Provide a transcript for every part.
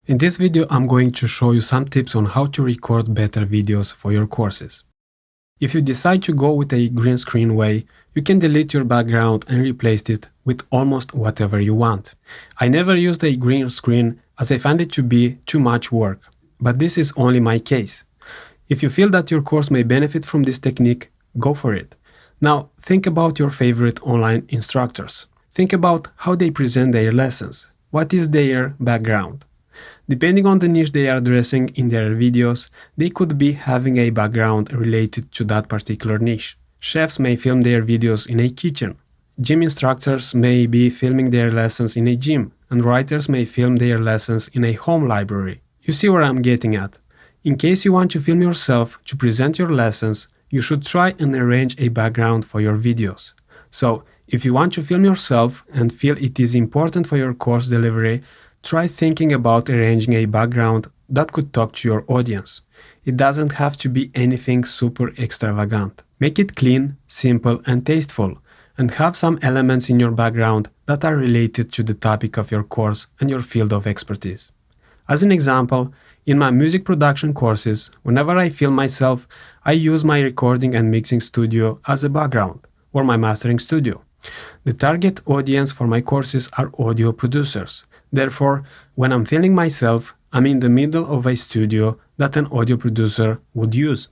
In this video, I'm going to show you some tips on how to record better videos for your courses. If you decide to go with a green screen way, you can delete your background and replace it with almost whatever you want. I never used a green screen as I found it to be too much work, but this is only my case. If you feel that your course may benefit from this technique, go for it. Now, think about your favorite online instructors. Think about how they present their lessons. What is their background? Depending on the niche they are addressing in their videos, they could be having a background related to that particular niche. Chefs may film their videos in a kitchen. Gym instructors may be filming their lessons in a gym, and writers may film their lessons in a home library. You see where I'm getting at. In case you want to film yourself to present your lessons, you should try and arrange a background for your videos. So, if you want to film yourself and feel it is important for your course delivery, try thinking about arranging a background that could talk to your audience. It doesn't have to be anything super extravagant. Make it clean, simple, and tasteful, and have some elements in your background that are related to the topic of your course and your field of expertise. As an example, in my music production courses, whenever I film myself, I use my recording and mixing studio as a background, or my mastering studio. The target audience for my courses are audio producers. Therefore, when I'm filming myself, I'm in the middle of a studio that an audio producer would use.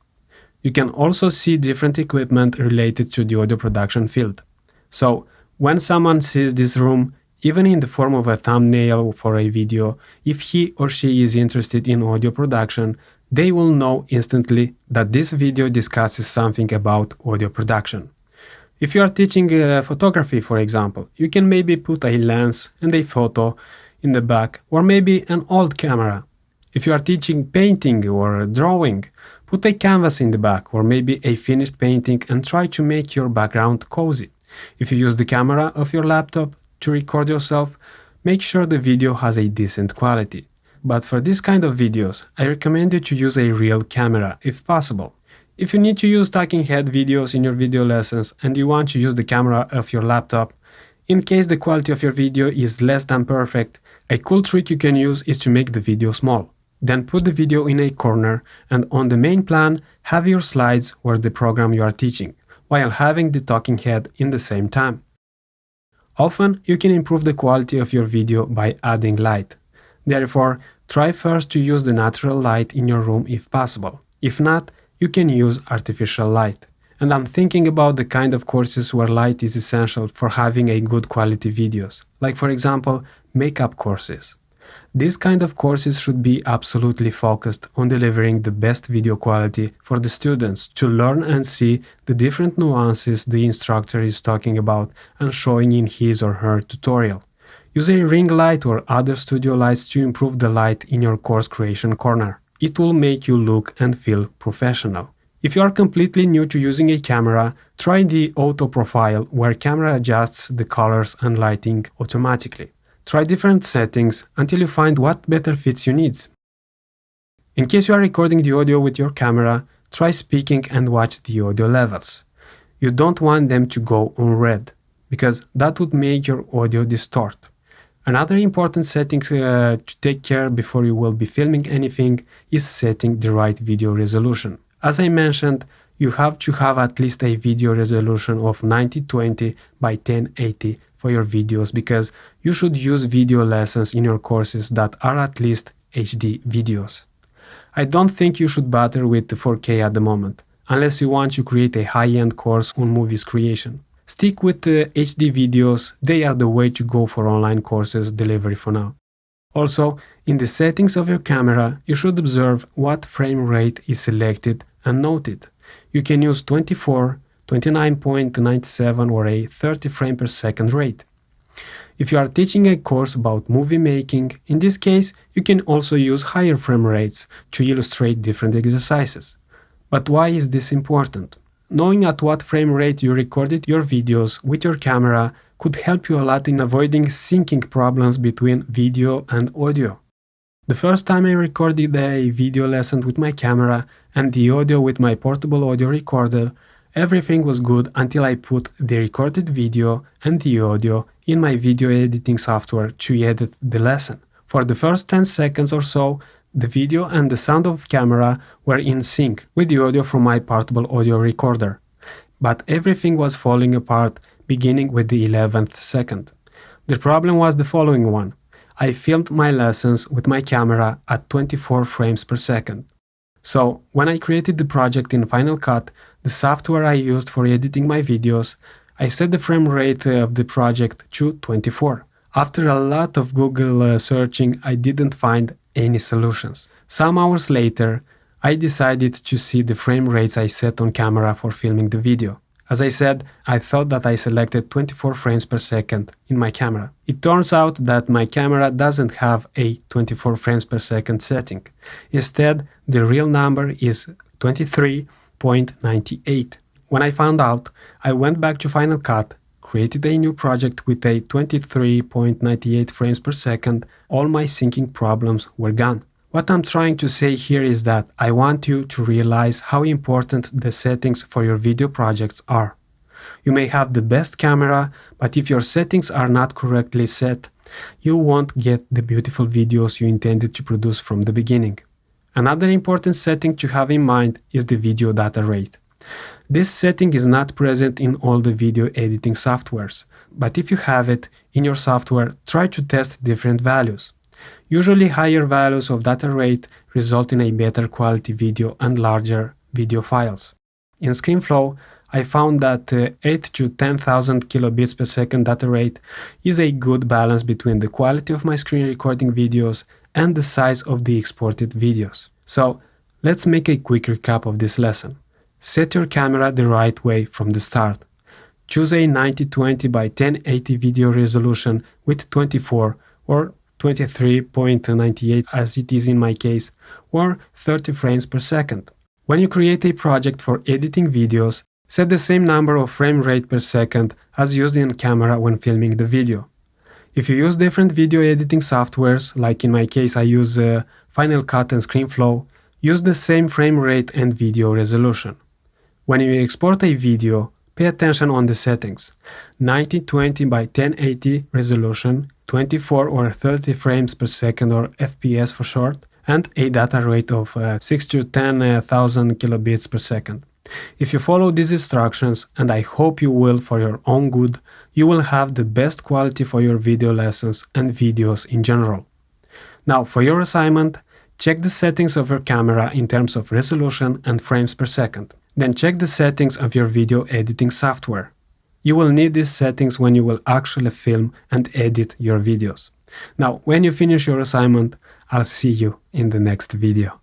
You can also see different equipment related to the audio production field. So, when someone sees this room, even in the form of a thumbnail for a video, if he or she is interested in audio production, they will know instantly that this video discusses something about audio production. If you are teaching photography, for example, you can maybe put a lens and a photo in the back, or maybe an old camera. If you are teaching painting or drawing, put a canvas in the back, or maybe a finished painting, and try to make your background cozy. If you use the camera of your laptop to record yourself, make sure the video has a decent quality. But for this kind of videos, I recommend you to use a real camera if possible. If you need to use talking head videos in your video lessons and you want to use the camera of your laptop, in case the quality of your video is less than perfect, a cool trick you can use is to make the video small. Then put the video in a corner and on the main plan have your slides or the program you are teaching, while having the talking head in the same time. Often you can improve the quality of your video by adding light. Therefore, try first to use the natural light in your room if possible. If not, you can use artificial light. And I'm thinking about the kind of courses where light is essential for having a good quality videos, like for example, makeup courses. These kind of courses should be absolutely focused on delivering the best video quality for the students to learn and see the different nuances the instructor is talking about and showing in his or her tutorial. Use a ring light or other studio lights to improve the light in your course creation corner. It will make you look and feel professional. If you are completely new to using a camera, try the auto profile where camera adjusts the colors and lighting automatically. Try different settings until you find what better fits your needs. In case you are recording the audio with your camera, try speaking and watch the audio levels. You don't want them to go on red, because that would make your audio distort. Another important setting to take care before you will be filming anything is setting the right video resolution. As I mentioned, you have to have at least a video resolution of 1920 by 1080 for your videos because you should use video lessons in your courses that are at least HD videos. I don't think you should bother with the 4K at the moment, unless you want to create a high-end course on movies creation. Stick with the HD videos, they are the way to go for online courses delivery for now. Also, in the settings of your camera, you should observe what frame rate is selected and note it. You can use 24, 29.97 or a 30 frame per second rate. If you are teaching a course about movie making, in this case, you can also use higher frame rates to illustrate different exercises. But why is this important? Knowing at what frame rate you recorded your videos with your camera could help you a lot in avoiding syncing problems between video and audio. The first time I recorded a video lesson with my camera and the audio with my portable audio recorder, everything was good until I put the recorded video and the audio in my video editing software to edit the lesson. For the first 10 seconds or so, the video and the sound of camera were in sync with the audio from my portable audio recorder. But everything was falling apart beginning with the 11th second. The problem was the following one. I filmed my lessons with my camera at 24 frames per second. So, when I created the project in Final Cut, the software I used for editing my videos, I set the frame rate of the project to 24. After a lot of Google searching, I didn't find any solutions. Some hours later, I decided to see the frame rates I set on camera for filming the video. As I said, I thought that I selected 24 frames per second in my camera. It turns out that my camera doesn't have a 24 frames per second setting. Instead, the real number is 23.98. When I found out, I went back to Final Cut, created a new project with a 23.98 frames per second. All my syncing problems were gone. What I'm trying to say here is that I want you to realize how important the settings for your video projects are. You may have the best camera, but if your settings are not correctly set, you won't get the beautiful videos you intended to produce from the beginning. Another important setting to have in mind is the video data rate. This setting is not present in all the video editing softwares, but if you have it in your software, try to test different values. Usually higher values of data rate result in a better quality video and larger video files. In ScreenFlow, I found that 8 to 10,000 kilobits per second data rate is a good balance between the quality of my screen recording videos and the size of the exported videos. So, let's make a quick recap of this lesson. Set your camera the right way from the start. Choose a 9020 by 1080 video resolution with 24 or 23.98 as it is in my case, or 30 frames per second. When you create a project for editing videos, set the same number of frame rate per second as used in camera when filming the video. If you use different video editing softwares, like in my case I use Final Cut and ScreenFlow, use the same frame rate and video resolution. When you export a video, pay attention on the settings. 9020 by 1080 resolution, 24 or 30 frames per second or FPS for short, and a data rate of 6 to 10,000 kilobits per second. If you follow these instructions, and I hope you will for your own good, you will have the best quality for your video lessons and videos in general. Now, for your assignment, check the settings of your camera in terms of resolution and frames per second. Then check the settings of your video editing software. You will need these settings when you will actually film and edit your videos. Now, when you finish your assignment, I'll see you in the next video.